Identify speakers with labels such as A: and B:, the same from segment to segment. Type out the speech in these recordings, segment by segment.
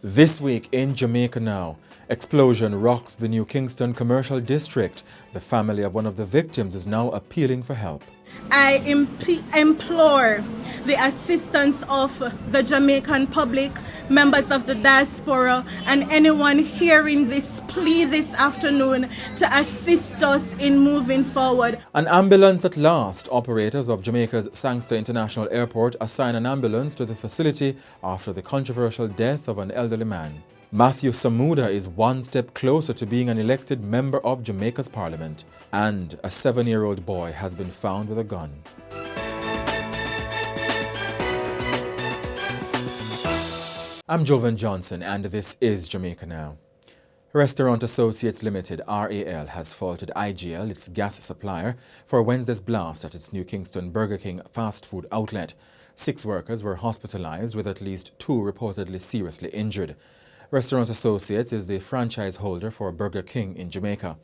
A: This week in Jamaica Now, explosion rocks the new Kingston commercial district. The family of one of the victims is now appealing for help.
B: I implore the assistance of the Jamaican public, members of the diaspora, and anyone hearing this plea this afternoon to assist us in moving forward.
A: An ambulance at last. Operators of Jamaica's Sangster International Airport assign an ambulance to the facility after the controversial death of an elderly man. Matthew Samuda is one step closer to being an elected member of Jamaica's parliament. And a 7-year-old boy has been found with a gun. I'm Jovan Johnson and this is Jamaica Now. Restaurant Associates Limited, RAL, has faulted IGL, its gas supplier, for Wednesday's blast at its new Kingston Burger King fast food outlet. 6 workers were hospitalized, with at least 2 reportedly seriously injured. Restaurant Associates is the franchise holder for Burger King in Jamaica.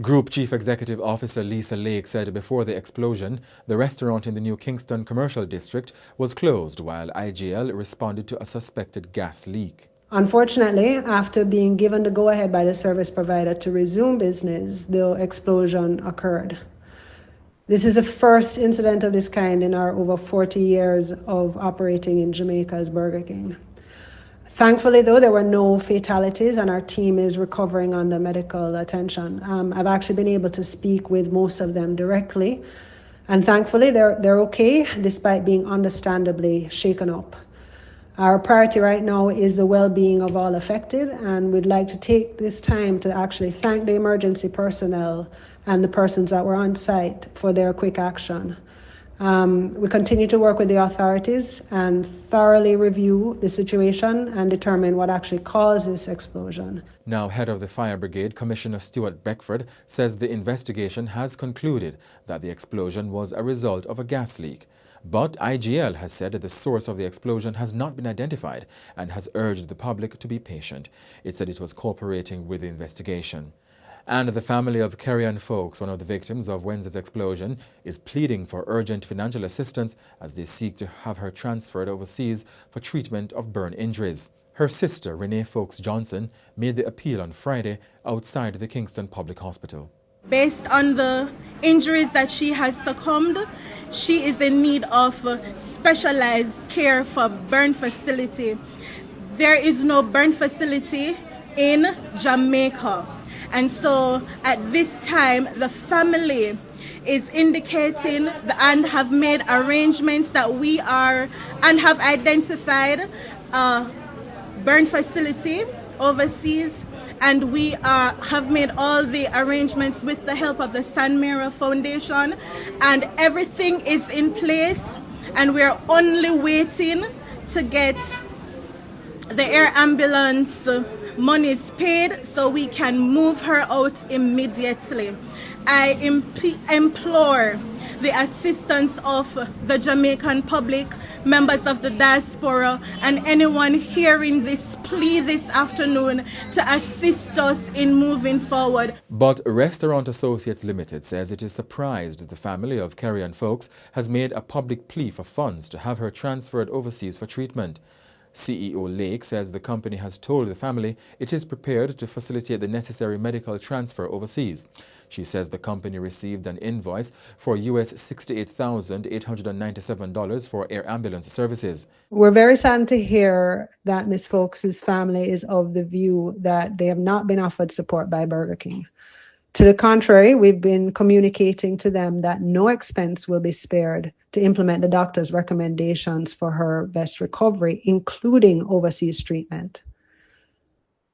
A: Group Chief Executive Officer Lisa Lake said before the explosion, the restaurant in the new Kingston commercial district was closed while IGL responded to a suspected gas leak.
C: Unfortunately, after being given the go-ahead by the service provider to resume business, the explosion occurred. This is the first incident of this kind in our over 40 years of operating in Jamaica as Burger King. Thankfully, though, there were no fatalities and our team is recovering under medical attention. I've actually been able to speak with most of them directly, and thankfully they're okay despite being understandably shaken up. Our priority right now is the well-being of all affected, and we'd like to take this time to actually thank the emergency personnel and the persons that were on site for their quick action. We continue to work with the authorities and thoroughly review the situation and determine what actually caused this explosion.
A: Now, head of the Fire Brigade, Commissioner Stuart Beckford, says the investigation has concluded that the explosion was a result of a gas leak. But IGL has said that the source of the explosion has not been identified and has urged the public to be patient. It said it was cooperating with the investigation. And the family of Kerry-Ann Folks, one of the victims of Wednesday's explosion, is pleading for urgent financial assistance as they seek to have her transferred overseas for treatment of burn injuries. Her sister, Renee Folks Johnson, made the appeal on Friday outside the Kingston Public Hospital.
B: Based on the injuries that she has succumbed, she is in need of specialized care for burn facility. There is no burn facility in Jamaica. And so at this time, the family is indicating and have made arrangements that we are and have identified a burn facility overseas, and we have made all the arrangements with the help of the San Mira Foundation, and everything is in place, and we're only waiting to get the air ambulance monies paid so we can move her out immediately. I implore the assistance of the Jamaican public, members of the diaspora, and anyone hearing this plea this afternoon to assist us in moving forward.
A: But Restaurant Associates Limited says it is surprised the family of Kerry-Ann Folks has made a public plea for funds to have her transferred overseas for treatment. CEO Lake says the company has told the family it is prepared to facilitate the necessary medical transfer overseas. She says the company received an invoice for US $68,897 for air ambulance services.
C: We're very saddened to hear that Ms. Folks' family is of the view that they have not been offered support by Burger King. To the contrary, we've been communicating to them that no expense will be spared to implement the doctor's recommendations for her best recovery, including overseas treatment.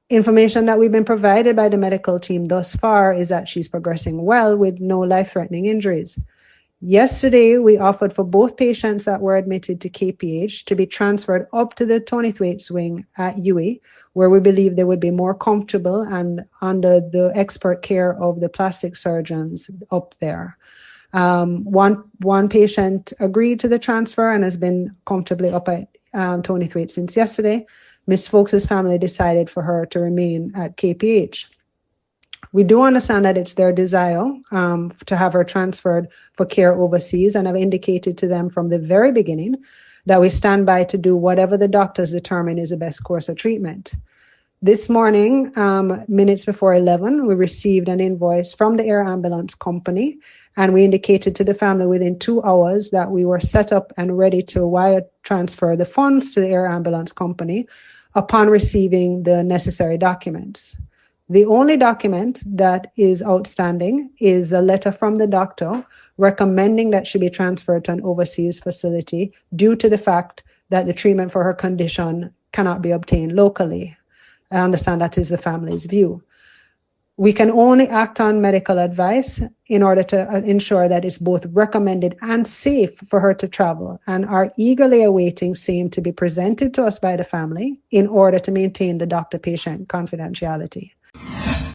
C: Information that we've been provided by the medical team thus far is that she's progressing well with no life-threatening injuries. Yesterday, we offered for both patients that were admitted to KPH to be transferred up to the Tony Thwaites wing at UWI, where we believe they would be more comfortable and under the expert care of the plastic surgeons up there. One patient agreed to the transfer and has been comfortably up at Tony Thwaites since yesterday. Ms. Folks' family decided for her to remain at KPH. We do understand that it's their desire to have her transferred for care overseas, and I've indicated to them from the very beginning that we stand by to do whatever the doctors determine is the best course of treatment. This morning, minutes before 11, we received an invoice from the air ambulance company, and we indicated to the family within 2 hours that we were set up and ready to wire transfer the funds to the air ambulance company upon receiving the necessary documents. The only document that is outstanding is a letter from the doctor recommending that she be transferred to an overseas facility due to the fact that the treatment for her condition cannot be obtained locally. I understand that is the family's view. We can only act on medical advice in order to ensure that it's both recommended and safe for her to travel, and are eagerly awaiting same to be presented to us by the family in order to maintain the doctor-patient confidentiality.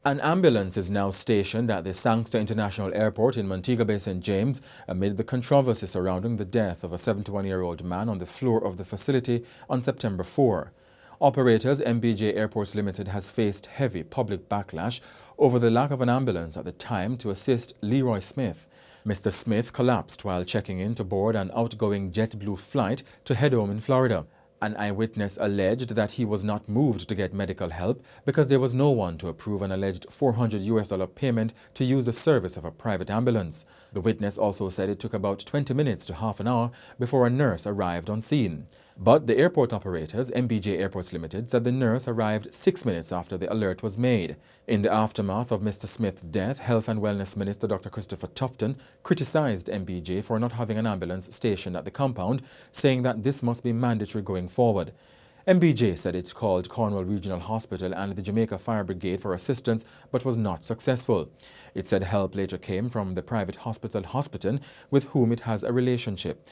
A: An ambulance is now stationed at the Sangster International Airport in Montego Bay, St. James, amid the controversy surrounding the death of a 71-year-old man on the floor of the facility on September 4. Operators MBJ Airports Limited has faced heavy public backlash over the lack of an ambulance at the time to assist Leroy Smith. Mr. Smith collapsed while checking in to board an outgoing JetBlue flight to head home in Florida. An eyewitness alleged that he was not moved to get medical help because there was no one to approve an alleged $400 payment to use the service of a private ambulance. The witness also said it took about 20 minutes to half an hour before a nurse arrived on scene. But the airport operators, MBJ Airports Limited, said the nurse arrived 6 minutes after the alert was made. In the aftermath of Mr. Smith's death, Health and Wellness Minister Dr. Christopher Tufton criticized MBJ for not having an ambulance stationed at the compound, saying that this must be mandatory going forward. MBJ said it called Cornwall Regional Hospital and the Jamaica Fire Brigade for assistance but was not successful. It said help later came from the private hospital Hospiton, with whom it has a relationship.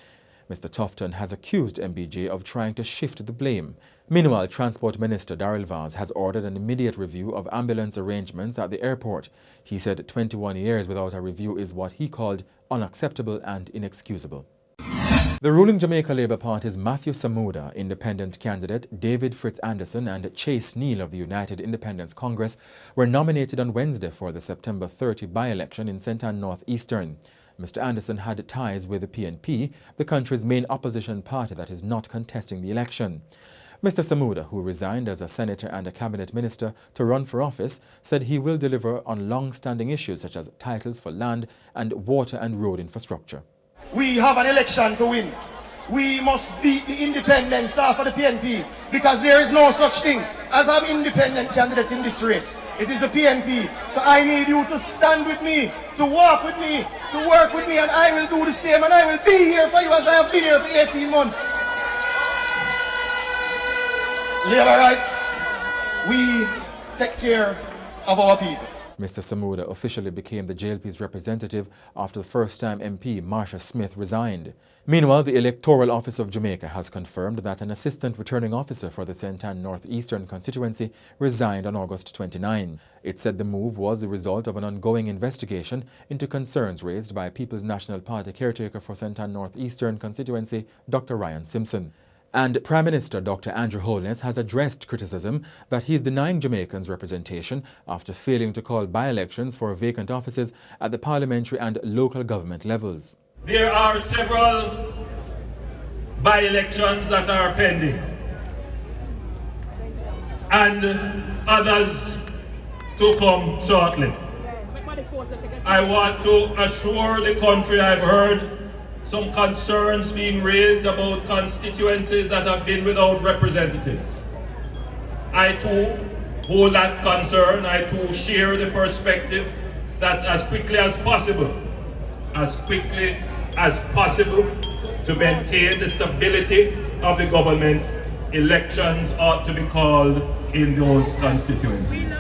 A: Mr. Tufton has accused MBJ of trying to shift the blame. Meanwhile, Transport Minister Darryl Vaz has ordered an immediate review of ambulance arrangements at the airport. He said 21 years without a review is what he called unacceptable and inexcusable. The ruling Jamaica Labour Party's Matthew Samuda, independent candidate David Fritz Anderson and Chase Neal of the United Independence Congress were nominated on Wednesday for the September 30 by-election in St. Ann North Eastern. Mr. Anderson had ties with the PNP, the country's main opposition party that is not contesting the election. Mr. Samuda, who resigned as a senator and a cabinet minister to run for office, said he will deliver on long-standing issues such as titles for land and water and road infrastructure.
D: We have an election to win. We must beat the independents off of the PNP, because there is no such thing as an independent candidate in this race. It is the PNP. So I need you to stand with me, to walk with me, to work with me, and I will do the same, and I will be here for you as I have been here for 18 months. Labour rights, we take care of our people.
A: Mr. Samuda officially became the JLP's representative after the first-time MP Marsha Smith resigned. Meanwhile, the Electoral Office of Jamaica has confirmed that an assistant returning officer for the St. Ann North Eastern constituency resigned on August 29. It said the move was the result of an ongoing investigation into concerns raised by People's National Party caretaker for St. Ann North Eastern constituency, Dr. Ryan Simpson. And Prime Minister Dr. Andrew Holness has addressed criticism that he is denying Jamaicans representation after failing to call by-elections for vacant offices at the parliamentary and local government levels.
E: There are several by-elections that are pending, and others to come shortly. I want to assure the country I've heard some concerns being raised about constituencies that have been without representatives. I too hold that concern. I too share the perspective that as quickly as possible, to maintain the stability of the government, elections ought to be called in those constituencies.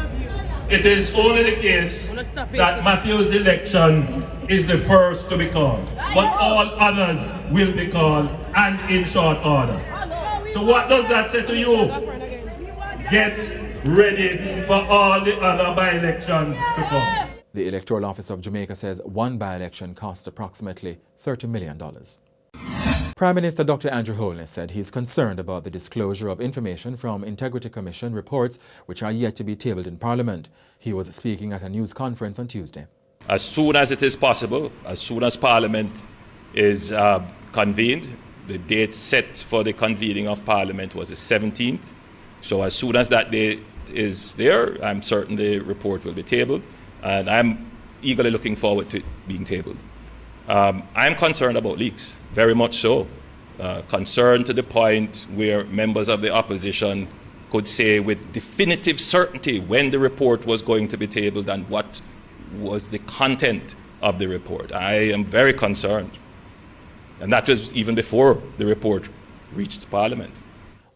E: It is only the case that Matthew's election is the first to be called, but all others will be called, and in short order. So what does that say to you? Get ready for all the other by-elections to come.
A: The Electoral Office of Jamaica says one by-election cost approximately $30 million. Prime Minister Dr. Andrew Holness said he is concerned about the disclosure of information from Integrity Commission reports which are yet to be tabled in Parliament. He was speaking at a news conference on Tuesday.
F: As soon as it is possible, as soon as Parliament is convened, the date set for the convening of Parliament was the 17th. So as soon as that day is there, I'm certain the report will be tabled, and I'm eagerly looking forward to it being tabled. I'm concerned about leaks, very much so. Concerned to the point where members of the opposition could say with definitive certainty when the report was going to be tabled and what was the content of the report. I am very concerned. And that was even before the report reached Parliament.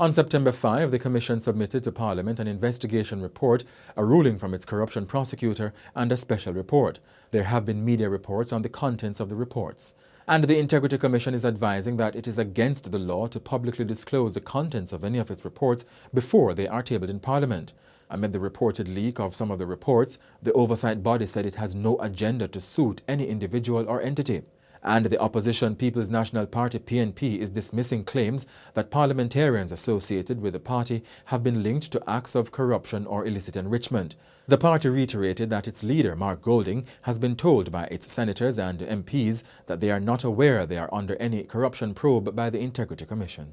A: On September 5, the Commission submitted to Parliament an investigation report, a ruling from its corruption prosecutor, and a special report. There have been media reports on the contents of the reports. And the Integrity Commission is advising that it is against the law to publicly disclose the contents of any of its reports before they are tabled in Parliament. Amid the reported leak of some of the reports, the oversight body said it has no agenda to suit any individual or entity. And the opposition People's National Party (PNP) is dismissing claims that parliamentarians associated with the party have been linked to acts of corruption or illicit enrichment. The party reiterated that its leader, Mark Golding, has been told by its senators and MPs that they are not aware they are under any corruption probe by the Integrity Commission.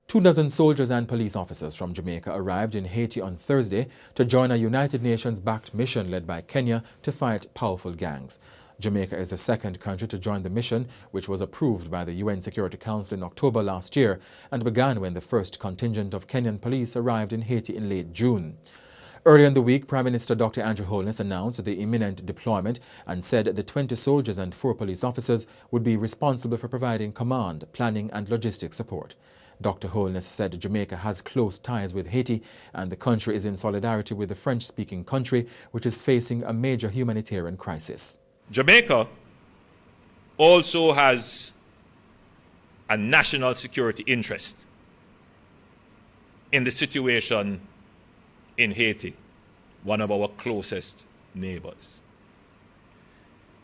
A: 24 soldiers and police officers from Jamaica arrived in Haiti on Thursday to join a United Nations-backed mission led by Kenya to fight powerful gangs. Jamaica is the second country to join the mission, which was approved by the UN Security Council in October last year and began when the first contingent of Kenyan police arrived in Haiti in late June. Earlier in the week, Prime Minister Dr. Andrew Holness announced the imminent deployment and said the 20 soldiers and 4 police officers would be responsible for providing command, planning and logistics support. Dr. Holness said Jamaica has close ties with Haiti and the country is in solidarity with the French-speaking country, which is facing a major humanitarian crisis.
F: Jamaica also has a national security interest in the situation in Haiti, one of our closest neighbors.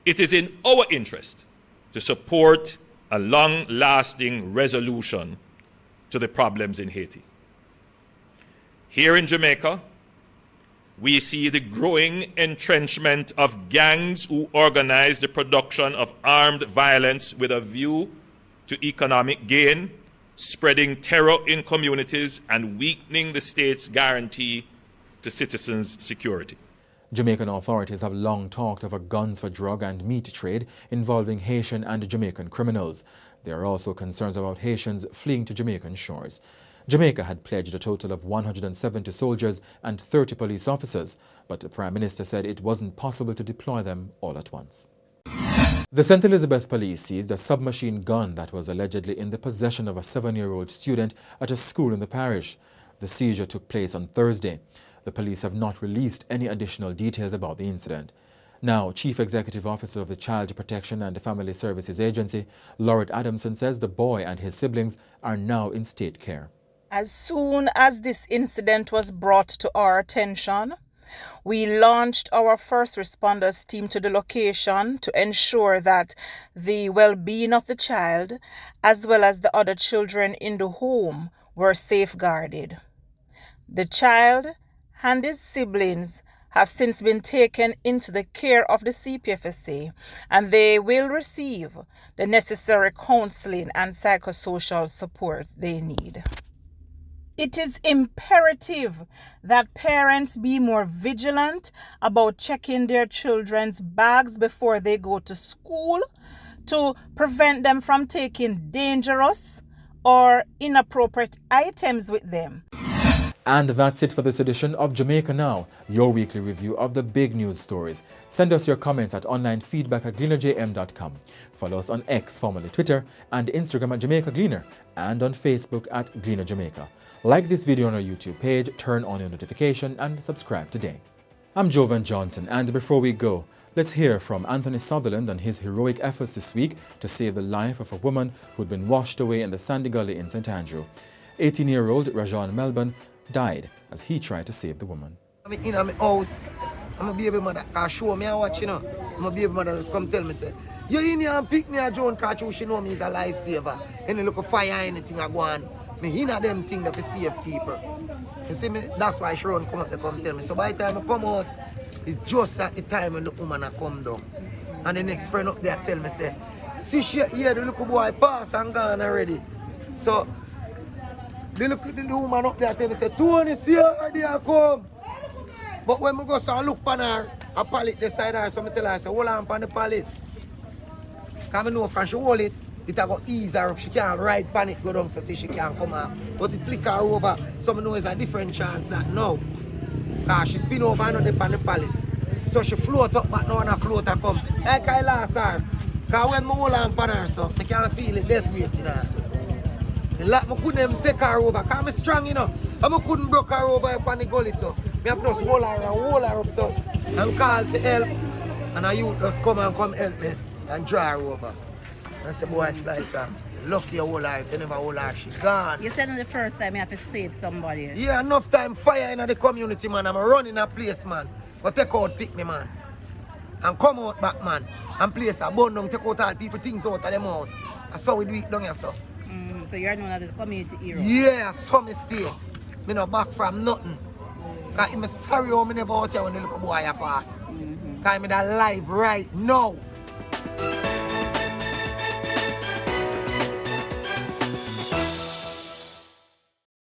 F: It is in our interest to support a long-lasting resolution to the problems in Haiti. Here in Jamaica, we see the growing entrenchment of gangs who organize the production of armed violence with a view to economic gain, spreading terror in communities and weakening the state's guarantee to citizens' security.
A: Jamaican authorities have long talked of a guns for drug and meat trade involving Haitian and Jamaican criminals. There are also concerns about Haitians fleeing to Jamaican shores. Jamaica had pledged a total of 170 soldiers and 30 police officers, but the Prime Minister said it wasn't possible to deploy them all at once. The St. Elizabeth police seized a submachine gun that was allegedly in the possession of a 7-year-old student at a school in the parish. The seizure took place on Thursday. The police have not released any additional details about the incident. Now, Chief Executive Officer of the Child Protection and Family Services Agency, Lauret Adamson, says the boy and his siblings are now in state care.
G: As soon as this incident was brought to our attention, we launched our first responders team to the location to ensure that the well-being of the child, as well as the other children in the home, were safeguarded. The child and his siblings have since been taken into the care of the CPFSA, and they will receive the necessary counseling and psychosocial support they need. It is imperative that parents be more vigilant about checking their children's bags before they go to school to prevent them from taking dangerous or inappropriate items with them.
A: And that's it for this edition of Jamaica Now, your weekly review of the big news stories. Send us your comments at onlinefeedback@gleanerjm.com. Follow us on X, formerly Twitter, and Instagram at Jamaica Gleaner, and on Facebook at Gleaner Jamaica. Like this video on our YouTube page, turn on your notification, and subscribe today. I'm Jovan Johnson, and before we go, let's hear from Anthony Sutherland on his heroic efforts this week to save the life of a woman who'd been washed away in the Sandy Gully in St. Andrew. 18-year-old Rajan Melbourne died as he tried to save the woman.
H: I'm in my house. I'm a baby mother. I show me I watch, you know. I'm a baby mother just come tell me, say, you in here and pick me a John because she know me is a lifesaver. And you look a fire anything I go on. Me in them things that to save people. You see me? That's why Sharon come out to come tell me. So by the time I come out, it's just at the time when the woman I come down. And the next friend up there tell me, say, see she here, the little boy pass and gone already. So the woman up there tell me, say, Tony, see her there come. But when I go so I look on her, a pallet beside her, so I tell her, say, hold on on the pallet. Because I know if she hold it, it'll go ease her up. She can't ride on it, go down so till she can't come out. But it flicker her over, so I know it's a different chance that now. Because she spin over and on the pallet. So she float up back now and a float her come. Like I lost her. Because when I hold on her, so I can't feel it death weight in her. I couldn't take her over, because I'm strong, you know. I couldn't break her over upon the gully, so I have to just hold her up, so and call for help. And a youth just come help me and draw her over. I say, boy, slice her. Lucky your whole life, you never hold her, she gone.
I: You said on the first time you have to save somebody.
H: Yeah, enough time fire in the community, man. I'm running a place, man. But take out, pick me, man. And come out back, man. And place a bun down, take out all people things out of them house. That's how we do it down here, so.
I: So you're known as a community hero?
H: Yeah, so me stay. Me no back from nothing. Because I'm sorry how me never out here when the little boy pass. Because I'm alive right now.